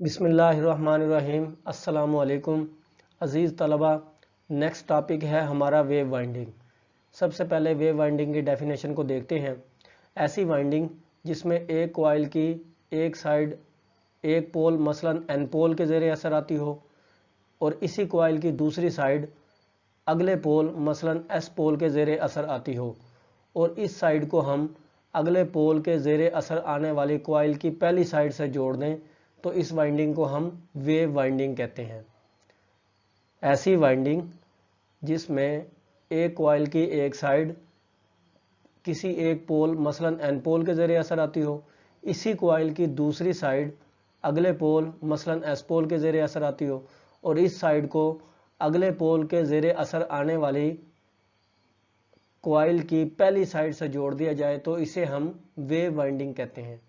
बिस्मिल्लाहिर्रहमानिर्रहीम। अस्सलामुअलैकुम अज़ीज़ तलबा। नेक्स्ट टॉपिक है हमारा वेव वाइंडिंग। सबसे पहले वेव वाइंडिंग की डेफिनेशन को देखते हैं। ऐसी वाइंडिंग जिसमें एक कॉइल की एक साइड एक पोल मसलन एन पोल के ज़रिए असर आती हो और इसी कॉइल की दूसरी साइड अगले पोल मसलन एस पोल के ज़रिए असर आती हो और इस साइड को हम अगले पोल के ज़रिए असर आने वाली कॉइल की पहली साइड से जोड़ दें तो इस वाइंडिंग को हम वेव वाइंडिंग कहते हैं। ऐसी वाइंडिंग जिसमें एक कॉइल की एक साइड किसी एक पोल मसलन एन पोल के ज़रिए असर आती हो, इसी कॉइल की दूसरी साइड अगले पोल मसलन एस पोल के ज़रिए असर आती हो और इस साइड को अगले पोल के ज़रिए असर आने वाली कॉइल की पहली साइड से जोड़ दिया जाए तो इसे हम वेव वाइंडिंग कहते हैं।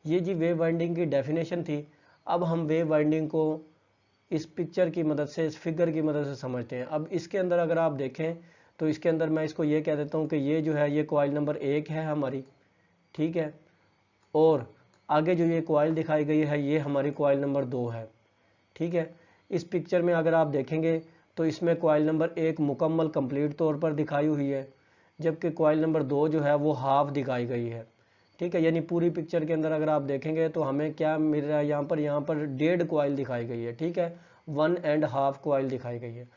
ये जी वेव वाइंडिंग की डेफिनेशन थी। अब हम वेव वाइंडिंग को इस पिक्चर की मदद से, इस फिगर की मदद से समझते हैं। अब इसके अंदर अगर आप देखें तो इसके अंदर मैं इसको ये कह देता हूँ कि ये जो है ये कॉइल नंबर 1 है हमारी, ठीक है, और आगे जो ये कॉइल दिखाई गई है ये हमारी कॉइल नंबर 2 है, ठीक है। इस पिक्चर में अगर आप देखेंगे तो इसमें कॉइल नंबर 1 मुकम्मल कंप्लीट तौर पर दिखाई हुई है, जबकि कॉइल नंबर 2 जो है वो हाफ दिखाई गई है, ठीक है। यानी पूरी पिक्चर के अंदर अगर आप देखेंगे तो हमें क्या मिल रहा है, यहाँ पर 1.5 कॉइल दिखाई गई है, ठीक है, 1.5 कॉइल दिखाई गई है।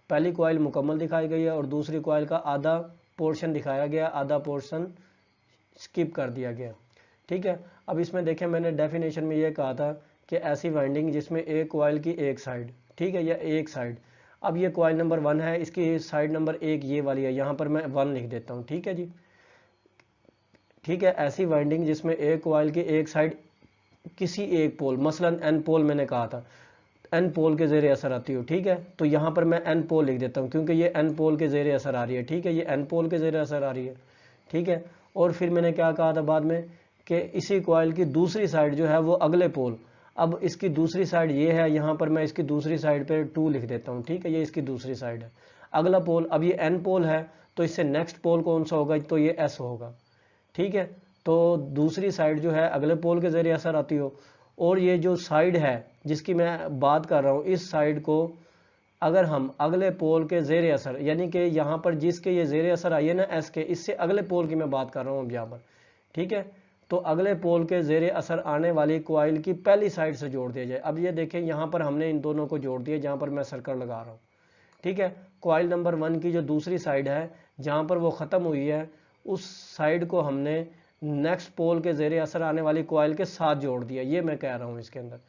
पहली कॉइल मुकम्मल दिखाई गई है और दूसरी कॉइल का आधा पोर्शन दिखाया गया, आधा पोर्शन स्किप कर दिया गया, ठीक है। अब इसमें देखें मैंने डेफिनेशन में ये कहा था कि ऐसी वाइंडिंग जिसमें एक कॉइल की एक साइड, ठीक है, या एक साइड, अब ये कॉइल नंबर 1 है, इसकी साइड नंबर 1 ये वाली है, यहाँ पर मैं 1 लिख देता हूँ, ठीक है जी, ठीक है। ऐसी वाइंडिंग जिसमें एक कॉइल की एक साइड किसी एक पोल मसलन एन पोल मैंने कहा था एन पोल के ज़रिए असर आती हो, ठीक है, तो यहाँ पर मैं एन पोल लिख देता हूँ क्योंकि ये एन पोल के ज़रिए असर आ रही है, ठीक है, ये एन पोल के ज़रिए असर आ रही है, ठीक है। और फिर मैंने क्या कहा था बाद में कि इसी कॉइल की दूसरी साइड जो है वो अगले पोल, अब इसकी दूसरी साइड ये है, यहाँ पर मैं इसकी दूसरी साइड पर 2 लिख देता हूँ, ठीक है, ये इसकी दूसरी साइड है। अगला पोल, अब ये एन पोल है तो इससे नेक्स्ट पोल कौन सा होगा, तो ये एस होगा, ठीक है। तो दूसरी साइड जो है अगले पोल के ज़रिए असर आती हो और ये जो साइड है जिसकी मैं बात कर रहा हूँ, इस साइड को अगर हम अगले पोल के ज़ेरे असर, यानी कि यहाँ पर जिसके ये ज़ेरे असर आई है ना एस के, इससे अगले पोल की मैं बात कर रहा हूँ अब यहाँ पर, ठीक है, तो अगले पोल के ज़ेरे असर आने वाली कॉइल की पहली साइड से जोड़ दिया जाए। अब ये देखें यहाँ पर हमने इन दोनों को जोड़ दिया जहाँ पर मैं सर्कल लगा रहा हूँ, ठीक है। कॉइल नंबर 1 की जो दूसरी साइड है जहाँ पर वो ख़त्म हुई है उस साइड को हमने नेक्स्ट पोल के ज़रिए असर आने वाली कॉइल के साथ जोड़ दिया, ये मैं कह रहा हूँ इसके अंदर।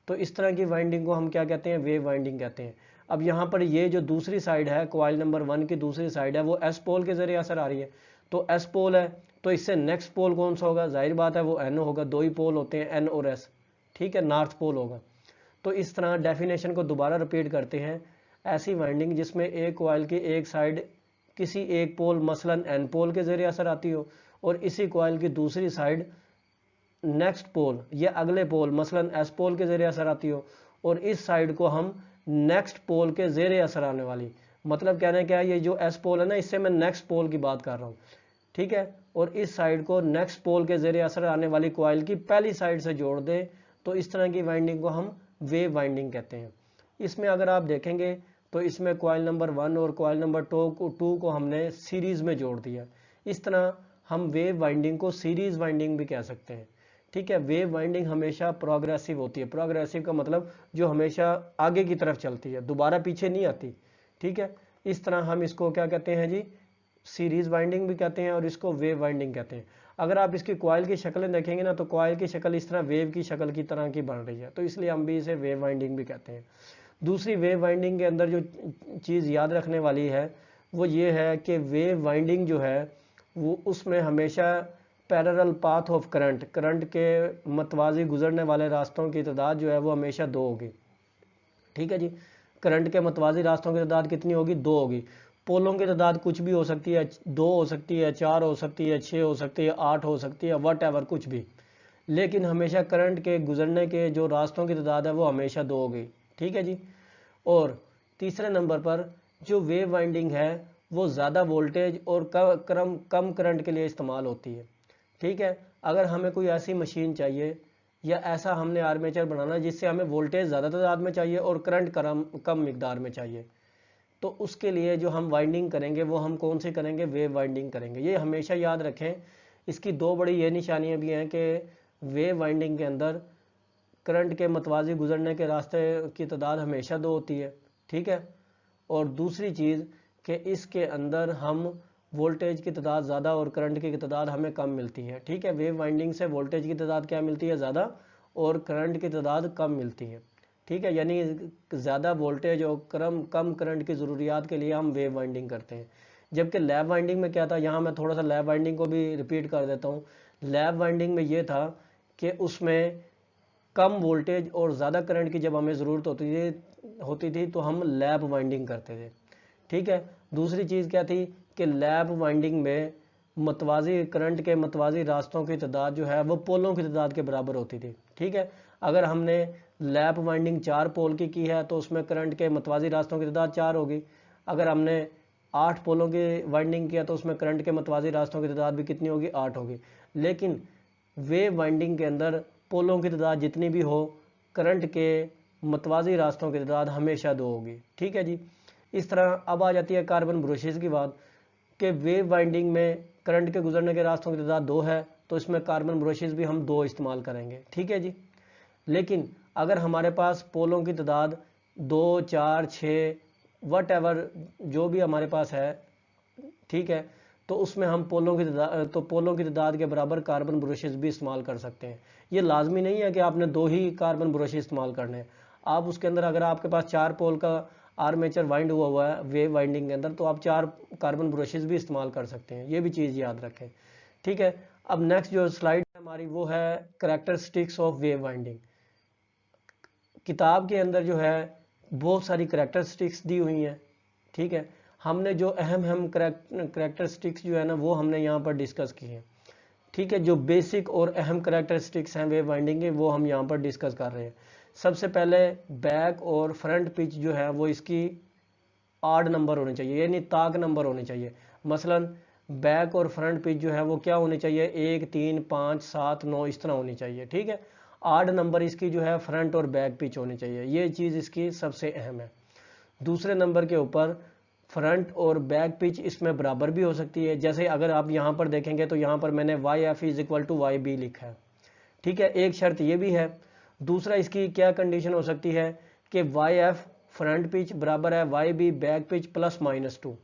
तो इस तरह की वाइंडिंग को हम क्या कहते हैं, वेव वाइंडिंग कहते हैं। अब यहाँ पर ये जो दूसरी साइड है कॉइल नंबर 1 की दूसरी साइड है वो एस पोल के ज़रिए असर आ रही है, तो एस पोल है तो इससे नेक्स्ट पोल कौन सा होगा, जाहिर बात है वो एन होगा, 2 ही पोल होते हैं एन और एस, ठीक है, नॉर्थ पोल होगा। तो इस तरह डेफिनेशन को दोबारा रिपीट करते हैं। ऐसी वाइंडिंग जिसमें एक कॉइल की एक साइड किसी एक पोल मसलन एन पोल के ज़रिए असर आती हो और इसी कॉइल की दूसरी साइड नेक्स्ट पोल या अगले पोल मसलन एस पोल के ज़रिए असर आती हो और इस साइड को हम नेक्स्ट पोल के ज़रिए असर आने वाली, मतलब कहने क्या है, ये जो एस पोल है ना इससे मैं नेक्स्ट पोल की बात कर रहा हूँ, ठीक है, और इस साइड को नेक्स्ट पोल के ज़रिए असर आने वाली कॉइल की पहली साइड से जोड़ दे तो इस तरह की वाइंडिंग को हम वेव वाइंडिंग कहते हैं। इसमें अगर आप देखेंगे तो इसमें कॉइल नंबर 1 और कॉइल नंबर 2 को हमने सीरीज़ में जोड़ दिया। इस तरह हम वेव वाइंडिंग को सीरीज़ वाइंडिंग भी कह सकते हैं, ठीक है। वेव वाइंडिंग हमेशा प्रोग्रेसिव होती है, प्रोग्रेसिव का मतलब जो हमेशा आगे की तरफ चलती है, दोबारा पीछे नहीं आती, ठीक है। इस तरह हम इसको क्या कहते हैं जी, सीरीज़ वाइंडिंग भी कहते हैं और इसको वेव वाइंडिंग कहते हैं। अगर आप इसकी कॉइल की शक्लें देखेंगे ना तो कॉइल की शक्ल इस तरह वेव की शक्ल की तरह की बन रही है, तो इसलिए हम भी इसे वेव वाइंडिंग भी कहते हैं। दूसरी वेव वाइंडिंग के अंदर जो चीज़ याद रखने वाली है वो ये है कि वेव वाइंडिंग जो है वो उसमें हमेशा पैरेलल पाथ ऑफ करंट के मतवाजी गुजरने वाले रास्तों की तादाद जो है वो हमेशा 2 होगी, ठीक है जी। करंट के मतवाजी रास्तों की तादाद कितनी होगी, 2 होगी। पोलों की तादाद कुछ भी हो सकती है, 2 हो सकती है, 4 हो सकती है, 6 हो सकती है, 8 हो सकती है, वट एवर कुछ भी, लेकिन हमेशा करंट के गुजरने के जो रास्तों की तादाद है वो हमेशा 2 होगी, ठीक है जी। और तीसरे नंबर पर जो वेव वाइंडिंग है वो ज़्यादा वोल्टेज और कम करंट के लिए इस्तेमाल होती है, ठीक है। अगर हमें कोई ऐसी मशीन चाहिए या ऐसा हमने आर्मेचर बनाना जिससे हमें वोल्टेज ज़्यादा तादाद में चाहिए और करंट कम मिकदार में चाहिए। तो उसके लिए जो हम वाइंडिंग करेंगे वो हम कौन सी करेंगे, वेव वाइंडिंग करेंगे। ये हमेशा याद रखें। इसकी दो बड़ी ये निशानियाँ भी हैं कि वेव वाइंडिंग के अंदर करंट के मतवाजी गुजरने के रास्ते की तादाद हमेशा 2 होती है, ठीक है। और दूसरी चीज़ कि इसके अंदर हम वोल्टेज की तादाद ज़्यादा और करंट की तादाद हमें कम मिलती है, ठीक है। वेव वाइंडिंग से वोल्टेज की तादाद क्या मिलती है, ज़्यादा, और करंट की तादाद कम मिलती है, ठीक है। यानी ज़्यादा वोल्टेज और कम करंट की ज़रूरियात के लिए हम वेव वाइंडिंग करते हैं। जबकि लैब वाइंडिंग में क्या था, यहाँ मैं थोड़ा सा लैब वाइंडिंग को भी रिपीट कर देता हूँ। लैब वाइंडिंग में ये था कि उसमें कम वोल्टेज और ज़्यादा करंट की जब हमें ज़रूरत होती थी तो हम लैब वाइंडिंग करते थे, ठीक है। दूसरी चीज़ क्या थी कि लैब वाइंडिंग में मतवाजी करंट के मतवाजी रास्तों की तादाद जो है वो पोलों की तादाद के बराबर होती थी, ठीक है। अगर हमने लैब वाइंडिंग 4 पोल की है तो उसमें करंट के मतवाजी रास्तों की तादाद 4 होगी। अगर हमने 8 पोलों की वाइंडिंग किया तो उसमें करंट के मतवाजी रास्तों की तादाद भी कितनी होगी, 8 होगी। लेकिन वेव वाइंडिंग के अंदर पोलों की तादाद जितनी भी हो, करंट के मतवाजी रास्तों की तादाद हमेशा 2 होगी, ठीक है जी। इस तरह अब आ जाती है कार्बन ब्रशेज़ की बात कि वेव वाइंडिंग में करंट के गुजरने के रास्तों की तादाद 2 है तो इसमें कार्बन ब्रशेज़ भी हम 2 इस्तेमाल करेंगे, ठीक है जी। लेकिन अगर हमारे पास पोलों की तादाद 2, 4, 6 वट एवर जो भी हमारे पास है, ठीक है, तो उसमें हम पोलों की तादाद के बराबर कार्बन ब्रशेज़ भी इस्तेमाल कर सकते हैं। ये लाजमी नहीं है कि आपने 2 ही कार्बन ब्रशेज़ इस्तेमाल करने हैं। आप उसके अंदर अगर आपके पास 4 पोल का आर्मेचर वाइंड हुआ है वेव वाइंडिंग के अंदर तो आप 4 कार्बन ब्रशेज़ भी इस्तेमाल कर सकते हैं। ये भी चीज़ याद रखें, ठीक है। अब नेक्स्ट जो स्लाइड है हमारी वो है करैक्टरिस्टिक्स ऑफ वेव वाइंडिंग। किताब के अंदर जो है बहुत सारी करैक्टरिस्टिक्स दी हुई हैं, ठीक है। हमने जो अहम करैक्टरिस्टिक्स जो है ना वो हमने यहाँ पर डिस्कस की है, ठीक है। जो बेसिक और अहम करैक्टरिस्टिक्स हैं वेव वाइंडिंग के वो हम यहाँ पर डिस्कस कर रहे हैं। सबसे पहले बैक और फ्रंट पिच जो है वो इसकी आड नंबर होने चाहिए, यानी ताक नंबर होने चाहिए। मसलन बैक और फ्रंट पिच जो है वो क्या होनी चाहिए, 1, 3, 5, 7, 9 इस तरह होनी चाहिए, ठीक है। आड नंबर इसकी जो है फ्रंट और बैक पिच होनी चाहिए, ये चीज़ इसकी सबसे अहम है। दूसरे नंबर के ऊपर फ्रंट और बैक पिच इसमें बराबर भी हो सकती है। जैसे अगर आप यहाँ पर देखेंगे तो यहाँ पर मैंने YF = YB लिखा है, ठीक है। एक शर्त ये भी है। दूसरा इसकी क्या कंडीशन हो सकती है कि YF फ्रंट पिच बराबर है YB बैक पिच +-2,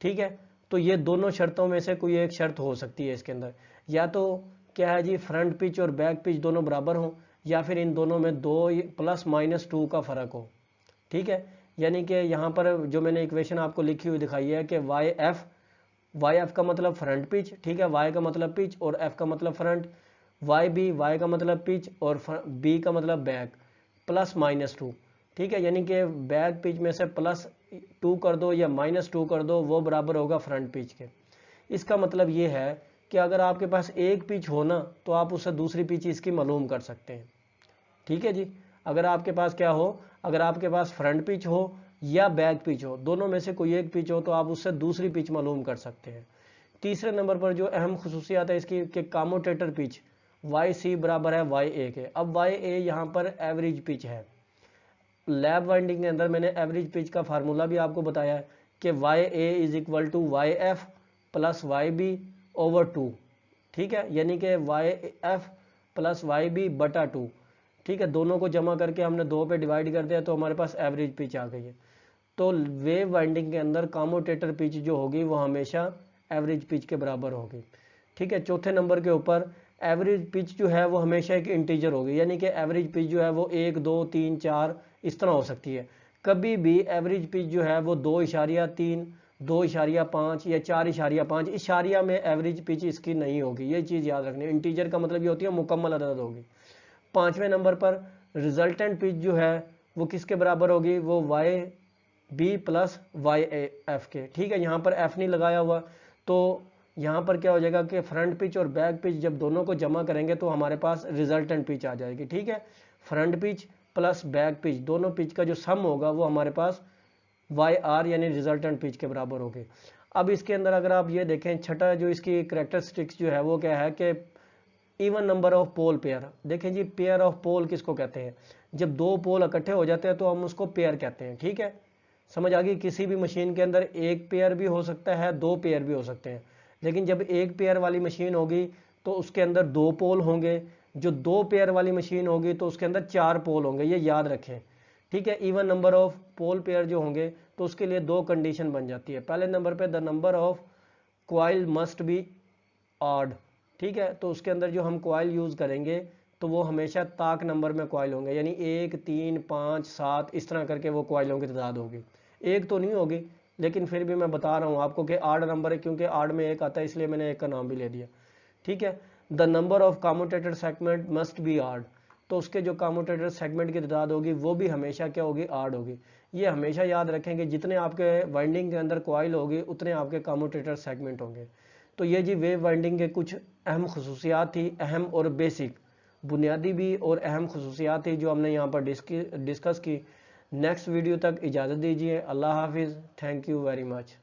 ठीक है। तो ये दोनों शर्तों में से कोई एक शर्त हो सकती है इसके अंदर। या तो क्या है जी, फ्रंट पिच और बैक पिच दोनों बराबर हो, या फिर इन दोनों में 2 +-2 का फ़र्क हो, ठीक है। यानी कि यहाँ पर जो मैंने इक्वेशन आपको लिखी हुई दिखाई है कि YF का मतलब फ्रंट पिच, ठीक है, Y का मतलब पिच और F का मतलब फ्रंट, Y का मतलब पिच और B का मतलब बैक, +-2, ठीक है। यानी कि बैक पिच में से +2 कर दो या -2 कर दो वो बराबर होगा फ्रंट पिच के। इसका मतलब ये है कि अगर आपके पास एक पिच हो ना तो आप उससे दूसरी पिच इसकी मालूम कर सकते हैं, ठीक है जी। अगर आपके पास क्या हो, अगर आपके पास फ्रंट पिच हो या बैक पिच हो, दोनों में से कोई एक पिच हो तो आप उससे दूसरी पिच मालूम कर सकते हैं। तीसरे नंबर पर जो अहम खसूसियात है इसकी कि कम्यूटेटर पिच YC बराबर है YA के। अब YA यहाँ पर एवरेज पिच है। लैब वाइंडिंग के अंदर मैंने एवरेज पिच का फार्मूला भी आपको बताया है कि YA = YF + YB/2, ठीक है। यानी कि YF + YB/2, ठीक है। दोनों को जमा करके हमने 2 पे डिवाइड कर दिया तो हमारे पास एवरेज पिच आ गई है। तो वेव वाइंडिंग के अंदर कम्यूटेटर पिच जो होगी वो हमेशा एवरेज पिच के बराबर होगी, ठीक है। चौथे नंबर के ऊपर एवरेज पिच जो है वो हमेशा एक इंटीजर होगी, यानी कि एवरेज पिच जो है वो 1, 2, 3, 4 इस तरह हो सकती है। कभी भी एवरेज पिच जो है वो 2.3, 2.5 या 4.5 इशारिया में एवरेज पिच इसकी नहीं होगी, ये चीज़ याद रखनी है। इंटीजर का मतलब ये होती है मुकम्मल अदद होगी। पाँचवें नंबर पर रिजल्टेंट पिच जो है वो किसके बराबर होगी, वो YB + YF के, ठीक है। यहाँ पर F नहीं लगाया हुआ तो यहाँ पर क्या हो जाएगा कि फ्रंट पिच और बैक पिच जब दोनों को जमा करेंगे तो हमारे पास रिजल्टेंट पिच आ जाएगी, ठीक है। Front pitch plus back pitch दोनों पिच का जो सम होगा वो हमारे पास YR यानी रिजल्टेंट पिच के बराबर होगी। अब इसके अंदर अगर आप ये देखें छठा जो इसकी करैक्टरिस्टिक्स जो है वो क्या है कि even number of pole pair. देखें जी, पेयर ऑफ पोल किसको कहते हैं? जब दो पोल इकट्ठे हो जाते हैं तो हम उसको पेयर कहते हैं। ठीक है, समझ आ गई? किसी भी मशीन के अंदर एक पेयर भी हो सकता है, दो पेयर भी हो सकते हैं, लेकिन जब एक पेयर वाली मशीन होगी तो उसके अंदर दो पोल होंगे, जो दो पेयर वाली मशीन होगी तो उसके अंदर चार पोल होंगे, ये याद रखें। ठीक है, even number of pole pair जो होंगे तो उसके लिए दो कंडीशन बन जाती है। पहले नंबर पे the number of coil must be odd. ठीक है, तो उसके अंदर जो हम कॉइल यूज़ करेंगे तो वो हमेशा ताक नंबर में कॉइल होंगे, यानी 1, 3, 5, 7 इस तरह करके वो कॉइलों की तादाद होगी। एक तो नहीं होगी, लेकिन फिर भी मैं बता रहा हूँ आपको कि आड नंबर है, क्योंकि आड में एक आता है इसलिए मैंने एक का नाम भी ले दिया। ठीक है, the number of commutator segment must be odd, तो उसके जो कम्यूटेटर सेगमेंट की तादाद होगी वो भी हमेशा क्या होगी? आड होगी। ये हमेशा याद रखेंगे, जितने आपके वाइंडिंग के अंदर कॉइल होगी उतने आपके कम्यूटेटर सेगमेंट होंगे। तो ये जी वेव वाइंडिंग के कुछ अहम खसूसियात थी, अहम और बेसिक, बुनियादी भी और अहम खसूसियात थी जो हमने यहाँ पर डिस्कस की। नेक्स्ट वीडियो तक इजाज़त दीजिए। अल्लाह हाफिज़। Thank you very much.